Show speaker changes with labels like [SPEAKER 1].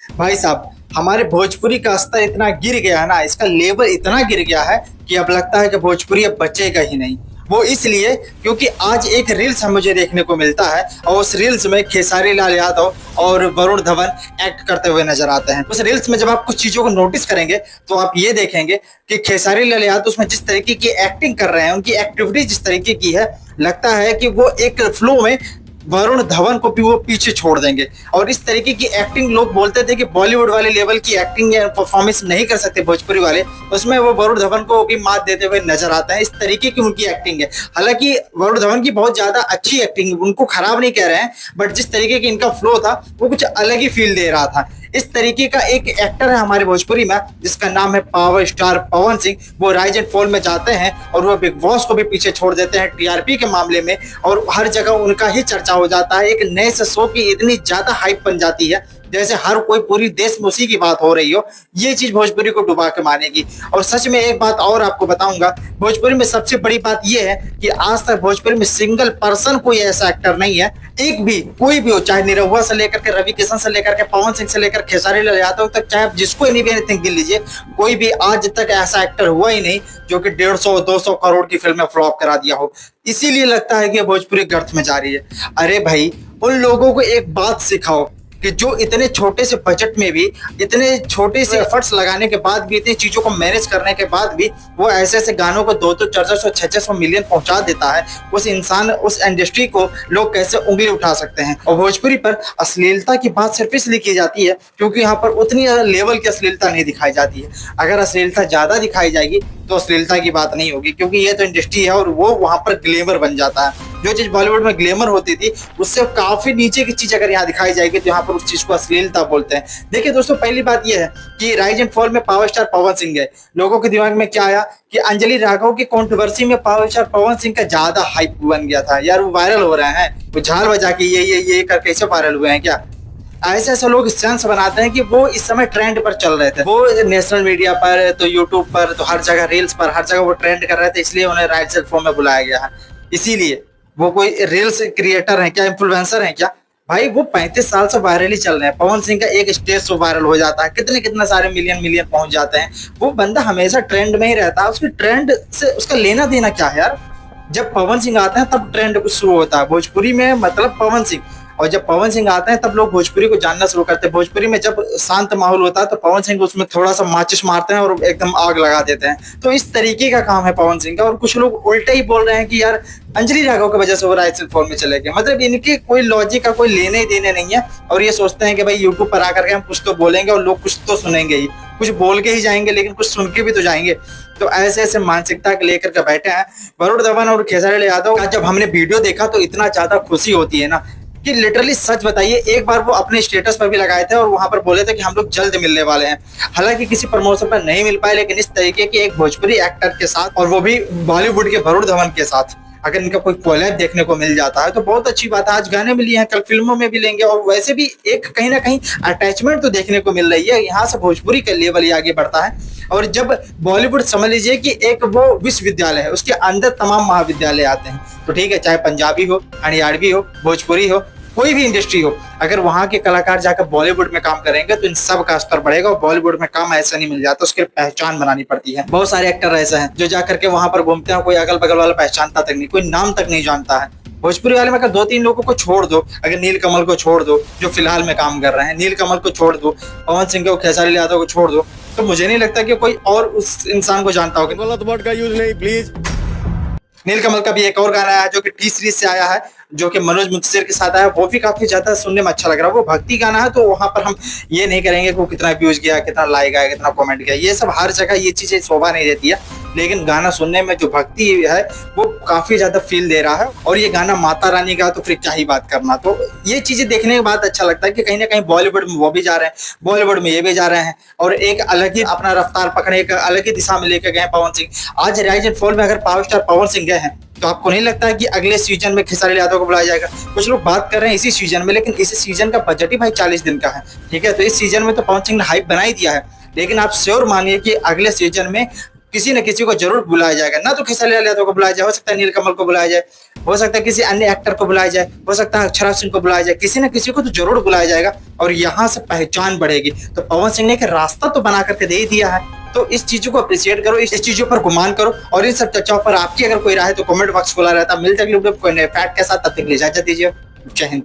[SPEAKER 1] भाई साहब, हमारे भोजपुरी का स्तर इतना गिर गया है ना, इसका लेवल इतना गिर गया है कि अब लगता है कि भोजपुरी अब बचेगा ही नहीं। वो इसलिए क्योंकि आज एक रील्स मुझे देखने को मिलता है और उस रील्स में खेसारी लाल यादव और वरुण धवन एक्ट करते हुए नजर आते हैं। उस रील्स में जब आप कुछ चीजों को नोटिस करेंगे तो आप ये देखेंगे कि खेसारी लाल यादव उसमें जिस तरीके की एक्टिंग कर रहे हैं, उनकी एक्टिविटी जिस तरीके की है, लगता है कि वो एक फ्लो में वरुण धवन को भी वो पीछे छोड़ देंगे। और इस तरीके की एक्टिंग लोग बोलते थे कि बॉलीवुड वाले लेवल की एक्टिंग या परफॉर्मेंस नहीं कर सकते भोजपुरी वाले, उसमें वो वरुण धवन को भी मात देते हुए नजर आता है। इस तरीके की उनकी एक्टिंग है। हालांकि वरुण धवन की बहुत ज्यादा अच्छी एक्टिंग, उनको खराब नहीं कह रहे हैं, बट जिस तरीके की इनका फ्लो था वो कुछ अलग ही फील दे रहा था। इस तरीके का एक एक्टर है हमारे भोजपुरी में जिसका नाम है पावर स्टार पवन सिंह। वो राइज एंड फॉल में जाते हैं और वो बिग बॉस को भी पीछे छोड़ देते हैं टीआरपी के मामले में, और हर जगह उनका ही चर्चा हो जाता है। एक नए से शो की इतनी ज्यादा हाइप बन जाती है जैसे हर कोई पूरी देश में उसी की बात हो रही हो। ये चीज भोजपुरी को डुबा के मानेगी। और सच में एक बात और आपको बताऊंगा, भोजपुरी में सबसे बड़ी बात यह है कि आज तक भोजपुरी में सिंगल पर्सन कोई ऐसा एक्टर नहीं है, एक भी कोई भी हो, चाहे निरहुआ से लेकर के रवि किशन से लेकर के पवन सिंह से लेकर खेसारी लाल यादव तक, चाहे आप जिसको एनीथिंग गिन लीजिए, कोई भी आज तक ऐसा एक्टर हुआ ही नहीं जो कि 150-200 करोड़ की फिल्में फ्लॉप करा दिया हो। इसीलिए लगता है कि भोजपुरी गर्त में जा रही है। अरे भाई, उन लोगों को एक बात सिखाओ कि जो इतने छोटे से बजट में भी, इतने छोटे से एफर्ट्स लगाने के बाद भी, इतनी चीजों को मैनेज करने के बाद भी वो ऐसे ऐसे गानों को 200-400 600 मिलियन पहुंचा देता है, उस इंसान, उस इंडस्ट्री को लोग कैसे उंगली उठा सकते हैं। और भोजपुरी पर अश्लीलता की बात सिर्फ इसलिए की जाती है क्योंकि यहाँ पर उतनी लेवल की अश्लीलता नहीं दिखाई जाती है। अगर अश्लीलता ज्यादा दिखाई जाएगी तो अश्लीलता की बात नहीं होगी, क्योंकि ये तो इंडस्ट्री है और वो वहां पर ग्लैमर बन जाता है। जो चीज बॉलीवुड में ग्लैमर होती थी उससे काफी नीचे की चीज अगर यहाँ दिखाई जाएगी तो यहाँ पर उस चीज को अश्लीलता बोलते हैं। देखिए दोस्तों, पहली बात यह है कि राइज एंड फॉल में पावर स्टार पवन सिंह है। लोगों के दिमाग में क्या आया कि अंजलि राघव की कंट्रोवर्सी में पावर स्टार पवन सिंह का ज्यादा हाइप बन गया था। यार वो वायरल हो रहे हैं, वो झाल बजा के ये करके ऐसे वायरल हुए हैं क्या? ऐसे ऐसे लोग सेंस बनाते हैं कि वो इस समय ट्रेंड पर चल रहे थे। वो नेशनल मीडिया पर, तो यूट्यूब पर, तो हर जगह रील्स पर, हर जगह वो ट्रेंड कर रहे थे, इसलिए उन्हें राइट सेल फॉर्म में बुलाया गया है। इसीलिए वो कोई रील्स क्रिएटर है क्या, इन्फ्लुएंसर है क्या? भाई वो 35 साल से वायरल ही चल रहे हैं। पवन सिंह का एक स्टेज शो वायरल हो जाता है, कितने कितने सारे मिलियन पहुंच जाते हैं। वो बंदा हमेशा ट्रेंड में ही रहता है, उसकी ट्रेंड से उसका लेना देना क्या है यार? जब पवन सिंह आते हैं तब ट्रेंड कुछ शुरू होता है भोजपुरी में, मतलब पवन सिंह। और जब पवन सिंह आते हैं तब लोग भोजपुरी को जानना शुरू करते हैं। भोजपुरी में जब शांत माहौल होता है तो पवन सिंह उसमें थोड़ा सा माचिस मारते हैं और एकदम आग लगा देते हैं। तो इस तरीके का काम है पवन सिंह का। और कुछ लोग उल्टे ही बोल रहे हैं कि यार अंजलि राघव की वजह से वो राइट फॉर्म में चले गए। मतलब इनके कोई लॉजिक का कोई लेने देने नहीं है, और ये सोचते हैं कि भाई यूट्यूब पर आकर के हम कुछ तो बोलेंगे और लोग कुछ तो सुनेंगे ही, कुछ बोल के ही जाएंगे लेकिन कुछ सुन के भी तो जाएंगे। तो ऐसे ऐसे मानसिकता के लेकर के बैठे हैं। वरुण धवन और खेसारी लाल यादव का जब हमने वीडियो देखा तो इतना ज्यादा खुशी होती है ना कि लिटरली सच बताइए, एक बार वो अपने स्टेटस पर भी लगाए थे और वहां पर बोले थे कि हम लोग जल्द मिलने वाले हैं। हालांकि किसी प्रमोशन पर नहीं मिल पाए, लेकिन इस तरीके के एक भोजपुरी एक्टर के साथ, और वो भी बॉलीवुड के वरुण धवन के साथ, अगर इनका कोई कोलैब देखने को मिल जाता है तो बहुत अच्छी बात है। आज गाने में लिए हैं, कल फिल्मों में भी लेंगे, और वैसे भी एक कहीं ना कहीं अटैचमेंट तो देखने को मिल रही है। यहाँ से भोजपुरी का लेवल ही आगे बढ़ता है। और जब बॉलीवुड समझ लीजिए कि एक वो विश्वविद्यालय है, उसके अंदर तमाम महाविद्यालय आते हैं, तो ठीक है, चाहे पंजाबी हो, हरियाणवी हो, भोजपुरी हो, कोई भी इंडस्ट्री हो, अगर वहां के कलाकार जाकर बॉलीवुड में काम करेंगे तो इन सब का स्तर बढ़ेगा। और बॉलीवुड में काम ऐसा नहीं मिल जाता, उसके पहचान बनानी पड़ती है। बहुत सारे एक्टर ऐसे हैं जो जाकर के वहां पर घूमते हैं, कोई अगल बगल वाला पहचानता तक नहीं, कोई नाम तक नहीं जानता है। भोजपुरी वाले में अगर 2-3 लोगों को छोड़ दो, अगर नीलकमल को छोड़ दो जो फिलहाल में काम कर रहे हैं, नीलकमल को छोड़ दो, पवन सिंह को, खेसारी लाल यादव को छोड़ दो, तो मुझे नहीं लगता कि कोई और उस इंसान को जानता होगा।
[SPEAKER 2] गलत वर्ड का यूज नहीं प्लीज।
[SPEAKER 1] नीलकमल का भी एक और गाना आया जो कि टी सीरीज से आया है, जो कि मनोज मुंतशिर के साथ आया, वो भी काफी ज्यादा सुनने में अच्छा लग रहा है। वो भक्ति गाना है, तो वहां पर हम ये नहीं करेंगे कि वो कितना व्यूज गया, कितना लाइक आया, कितना कमेंट गया, ये सब हर जगह ये चीजें शोभा नहीं देती है। लेकिन गाना सुनने में जो भक्ति है वो काफी ज्यादा फील दे रहा है। और ये गाना माता रानी का, तो फिर क्या ही बात करना। तो ये चीजें देखने के बाद अच्छा लगता है कि कहीं ना कहीं बॉलीवुड में वो भी जा रहे हैं, बॉलीवुड में ये भी जा रहे हैं, और एक अलग ही अपना रफ्तार पकड़े, एक अलग ही दिशा में लेकर गए पवन सिंह। आज राइज एंड फॉल में अगर पावर स्टार पवन सिंह गए हैं तो आपको नहीं लगता है कि अगले सीजन में खेसारी लाल यादव को बुलाया जाएगा? कुछ लोग बात कर रहे हैं इसी सीजन में, लेकिन इसी सीजन का बजट ही भाई 40 दिन का है, ठीक है? तो इस सीजन में तो पवन सिंह ने हाइप बना ही दिया है, लेकिन आप श्योर मानिए कि अगले सीजन में किसी न किसी को जरूर बुलाया जाएगा। ना तो खेसारी लाल यादव को बुलाया जाए, हो सकता है नीलकमल को बुलाया जाए, हो सकता है किसी अन्य एक्टर को बुलाया जाए, हो सकता है अक्षरा सिंह को बुलाया जाए, किसी न किसी को तो जरूर बुलाया जाएगा और यहाँ से पहचान बढ़ेगी। तो पवन सिंह ने एक रास्ता तो बना करके दे ही दिया है, तो इस चीजों को अप्रिशिएट करो, इस चीजों पर गुमान करो और इन सब चर्चाओं पर आपकी अगर कोई राय है तो कमेंट बॉक्स खुला रहता है। मिलते अगले वीडियो में कोई नए फैक्ट के साथ, तब तक के लिए इजाजत दीजिए। जय हिंद।